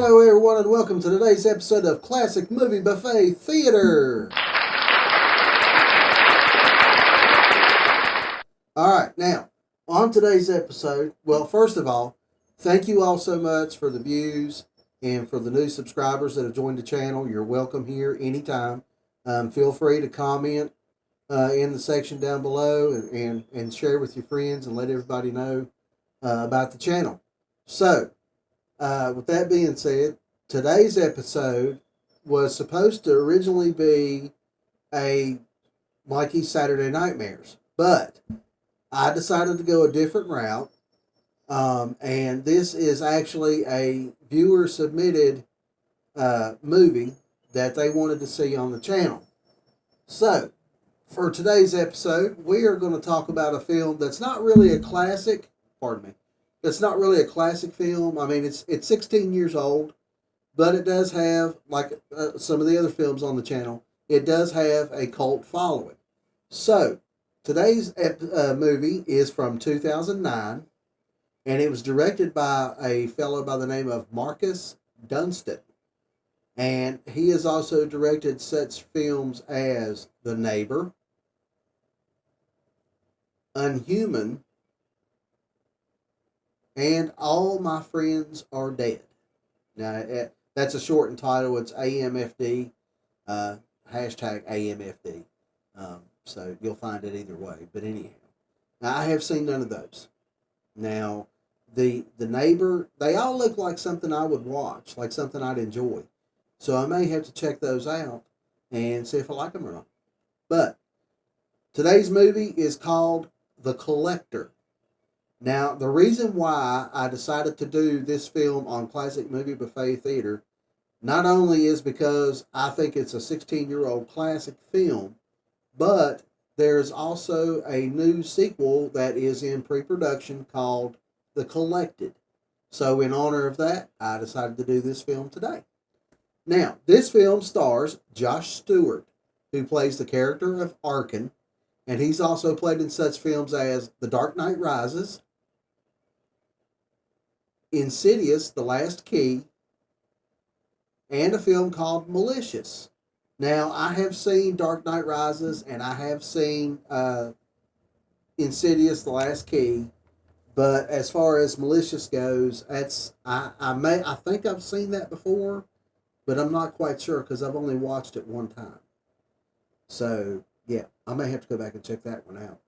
Hello, everyone, and welcome to today's episode of Classic Movie Buffet Theater. Alright, now, on today's episode, well, first of all, thank you all so much for the views and for the new subscribers that have joined the channel. You're welcome here anytime. Feel free to comment in the section down below and share with your friends and let everybody know about the channel. So, with that being said, today's episode was supposed to originally be a Mikey's Saturday Nightmares, but I decided to go a different route, and this is actually a viewer submitted movie that they wanted to see on the channel. So, for today's episode, we are going to talk about a film that's not really a classic. Pardon me. It's not really a classic film. I mean, it's 16 years old, but it does have, like some of the other films on the channel, it does have a cult following. So, today's movie is from 2009, and it was directed by a fellow by the name of Marcus Dunstan. And he has also directed such films as The Neighbor, Unhuman, and All My Friends Are Dead. Now, that's a shortened title. It's AMFD, hashtag AMFD. So you'll find it either way. But anyhow, now I have seen none of those. Now, the Neighbor, they all look like something I would watch, like something I'd enjoy. So I may have to check those out and see if I like them or not. But today's movie is called The Collector. Now, the reason why I decided to do this film on Classic Movie Buffet Theater not only is because I think it's a 16-year-old classic film, but there's also a new sequel that is in pre-production called The Collected. So in honor of that, I decided to do this film today. Now, this film stars Josh Stewart, who plays the character of Arkin, and he's also played in such films as The Dark Knight Rises, Insidious, The Last Key, and a film called Malicious. Now, I have seen Dark Knight Rises, and I have seen Insidious, The Last Key, but as far as Malicious goes, I think I've seen that before, but I'm not quite sure because I've only watched it one time. So, yeah, I may have to go back and check that one out.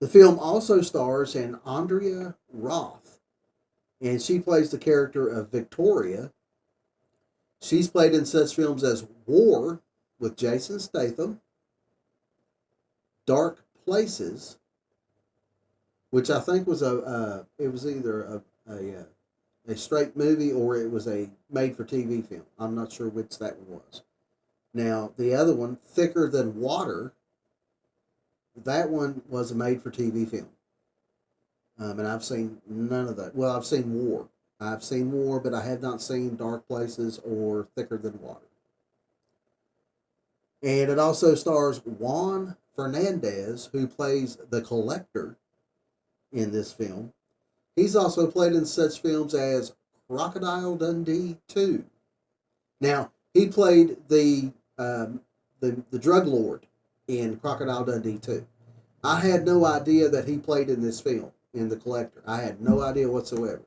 The film also stars in Andrea Roth, and she plays the character of Victoria. She's played in such films as War with Jason Statham, Dark Places, which I think was it was either a straight movie or it was a made-for-TV film. I'm not sure which that one was. Now, the other one, Thicker Than Water, that one was a made-for-TV film. And I've seen none of that. Well, I've seen War. I've seen War, but I have not seen Dark Places or Thicker Than Water. And it also stars Juan Fernandez, who plays the Collector in this film. He's also played in such films as Crocodile Dundee 2. Now, he played the drug lord in Crocodile Dundee 2. I had no idea that he played in this film, in The Collector. I had no idea whatsoever.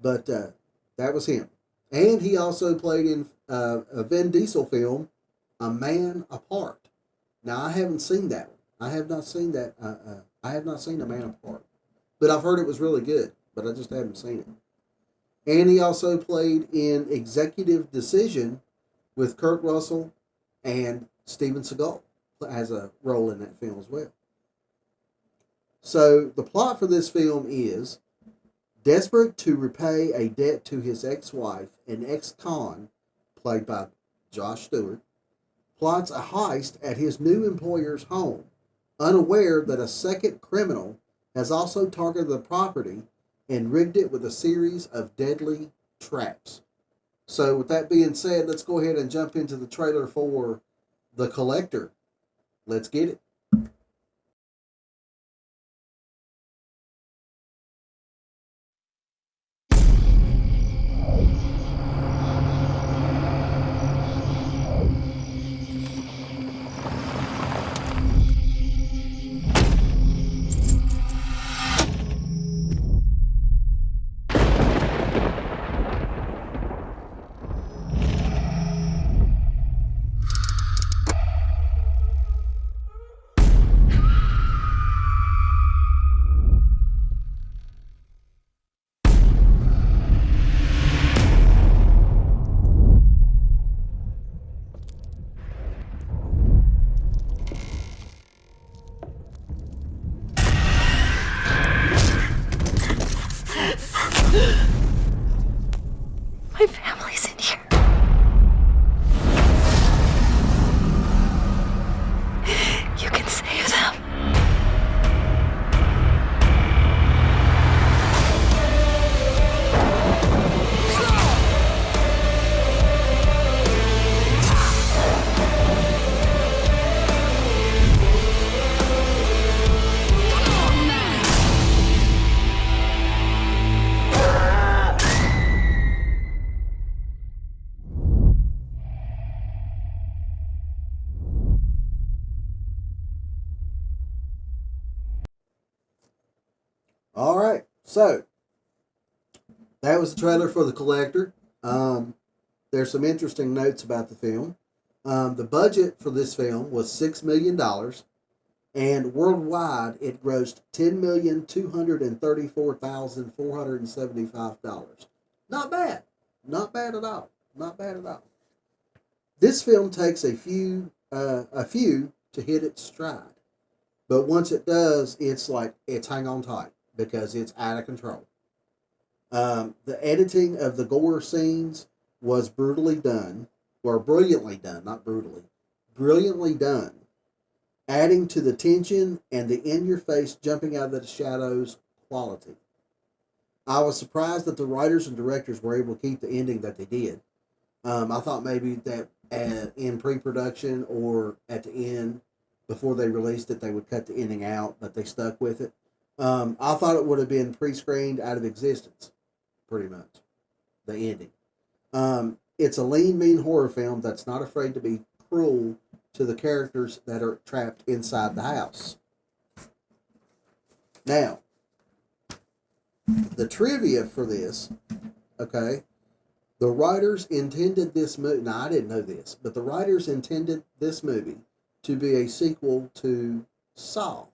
But that was him. And he also played in a Vin Diesel film, A Man Apart. Now, I haven't seen that one. I have not seen that. I have not seen A Man Apart. But I've heard it was really good, but I just haven't seen it. And he also played in Executive Decision with Kurt Russell, and Steven Seagal has a role in that film as well. So the plot for this film is, desperate to repay a debt to his ex-wife, an ex-con, played by Josh Stewart, plots a heist at his new employer's home, unaware that a second criminal has also targeted the property and rigged it with a series of deadly traps. So with that being said, let's go ahead and jump into the trailer for The Collector. Let's get it. My family's in here. You can save them. All right, so that was the trailer for The Collector. There's some interesting notes about the film. The budget for this film was $6 million, and worldwide it grossed $10,234,475. Not bad, not bad at all, not bad at all. This film takes a few to hit its stride, but once it does, it's hang on tight because it's out of control. The editing of the gore scenes was brutally done, or brilliantly done, not brutally, brilliantly done, adding to the tension and the in your face jumping out of the shadows quality. I was surprised that the writers and directors were able to keep the ending that they did. I thought maybe that in pre production or at the end, before they released it, they would cut the ending out, but they stuck with it. I thought it would have been pre screened out of existence, pretty much, the ending. It's a lean, mean horror film that's not afraid to be cruel to the characters that are trapped inside the house. Now, the trivia for this, okay, the writers intended this movie. Now, I didn't know this, but the writers intended this movie to be a sequel to Saw.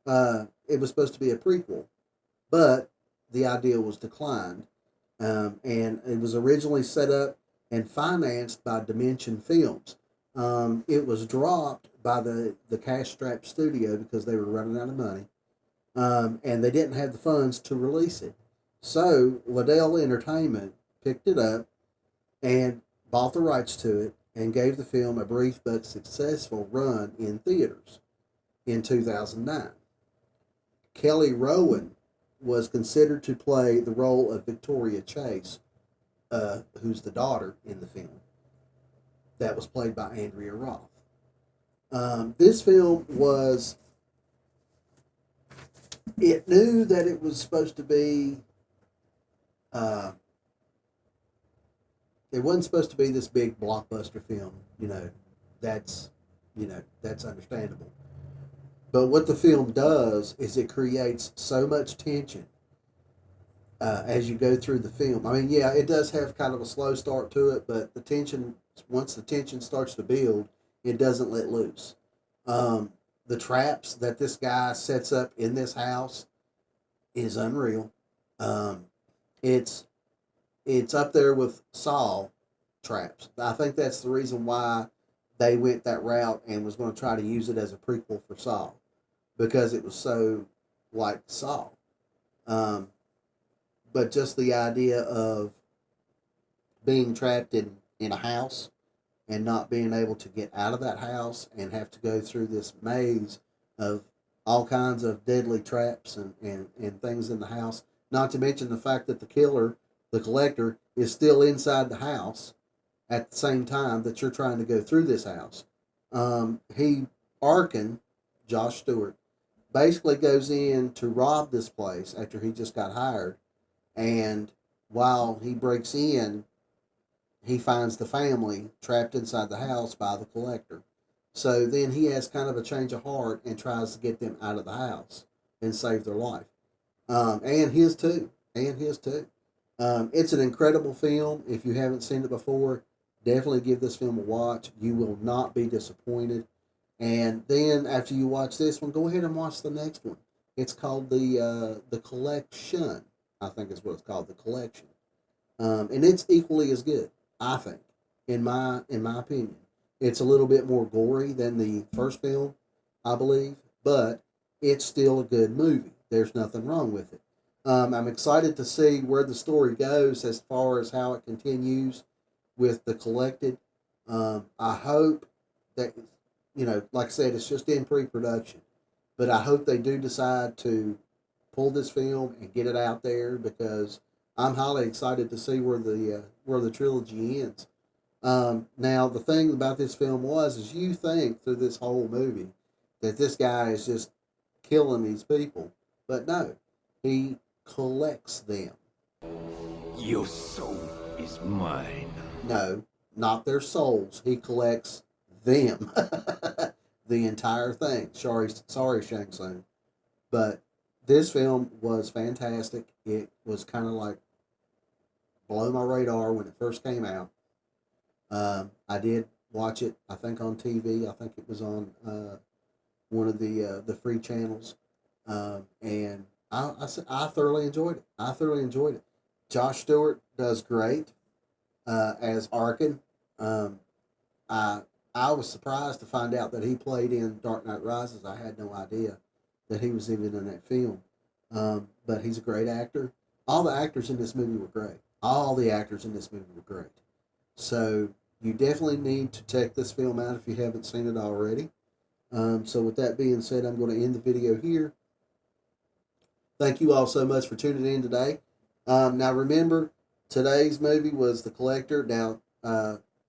It was supposed to be a prequel, but the idea was declined. And it was originally set up and financed by Dimension Films. It was dropped by the cash strapped studio because they were running out of money, and they didn't have the funds to release it. So Liddell Entertainment picked it up and bought the rights to it and gave the film a brief but successful run in theaters in 2009. Kelly Rowan was considered to play the role of Victoria Chase, who's the daughter in the film. That was played by Andrea Roth. This film was, it knew that it was supposed to be, it wasn't supposed to be this big blockbuster film, that's, that's understandable. But what the film does is it creates so much tension as you go through the film. I mean, yeah, it does have kind of a slow start to it, but the tension, once the tension starts to build, it doesn't let loose. The traps that this guy sets up in this house is unreal. Um, it's it's up there with Saw traps. I think that's the reason why they went that route and was going to try to use it as a prequel for Saw, because it was so like Saw. Um, but just the idea of being trapped in a house and not being able to get out of that house and have to go through this maze of all kinds of deadly traps and things in the house. Not to mention the fact that the killer, the collector, is still inside the house at the same time that you're trying to go through this house. Arkin, Josh Stewart, basically goes in to rob this place after he just got hired. And while he breaks in, he finds the family trapped inside the house by the collector. So then he has kind of a change of heart and tries to get them out of the house and save their life. And his too. And his too. It's an incredible film. If you haven't seen it before, definitely give this film a watch. You will not be disappointed. And then after you watch this one, go ahead and watch the next one. It's called the Collection. I think is what it's called, the Collection. And it's equally as good, I think, in my opinion. It's a little bit more gory than the first film, I believe, but it's still a good movie. There's nothing wrong with it. I'm excited to see where the story goes as far as how it continues with the collected. I hope that, like I said, it's just in pre-production, but I hope they do decide to pull this film and get it out there because I'm highly excited to see where the trilogy ends. Now, the thing about this film is you think through this whole movie that this guy is just killing these people, but no, he collects them. Your soul is mine. No, not their souls. He collects them, the entire thing. Sorry, Shang Tsung, but this film was fantastic. It was kind of like below my radar when it first came out. I did watch it. I think on TV. I think it was on one of the free channels, and I thoroughly enjoyed it. I thoroughly enjoyed it. Josh Stewart does great as Arkin. Um, I I was surprised to find out that he played in Dark Knight Rises. I had no idea that he was even in that film. But he's a great actor. All the actors in this movie were great. All the actors in this movie were great. So you definitely need to check this film out if you haven't seen it already. So with that being said, I'm going to end the video here. Thank you all so much for tuning in today. Now remember, today's movie was The Collector. Now,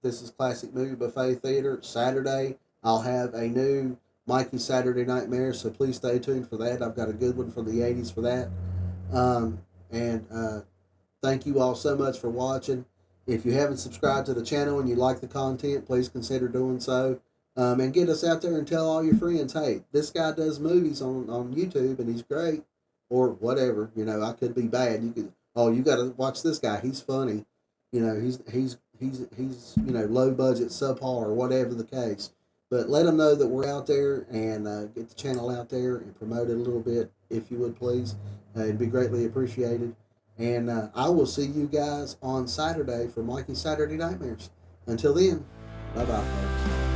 this is Classic Movie Buffet Theater. Saturday, I'll have a new Mikey Saturday Nightmare, so please stay tuned for that. I've got a good one from the 80s for that. And thank you all so much for watching. If you haven't subscribed to the channel and you like the content, please consider doing so. And get us out there and tell all your friends, hey, this guy does movies on YouTube and he's great. Or whatever, I could be bad. You could, oh, you got to watch this guy. He's funny. He's low budget, subpar, or whatever the case. But let them know that we're out there and get the channel out there and promote it a little bit, if you would please. It'd be greatly appreciated. And I will see you guys on Saturday for Mikey's Saturday Nightmares. Until then, bye-bye, folks.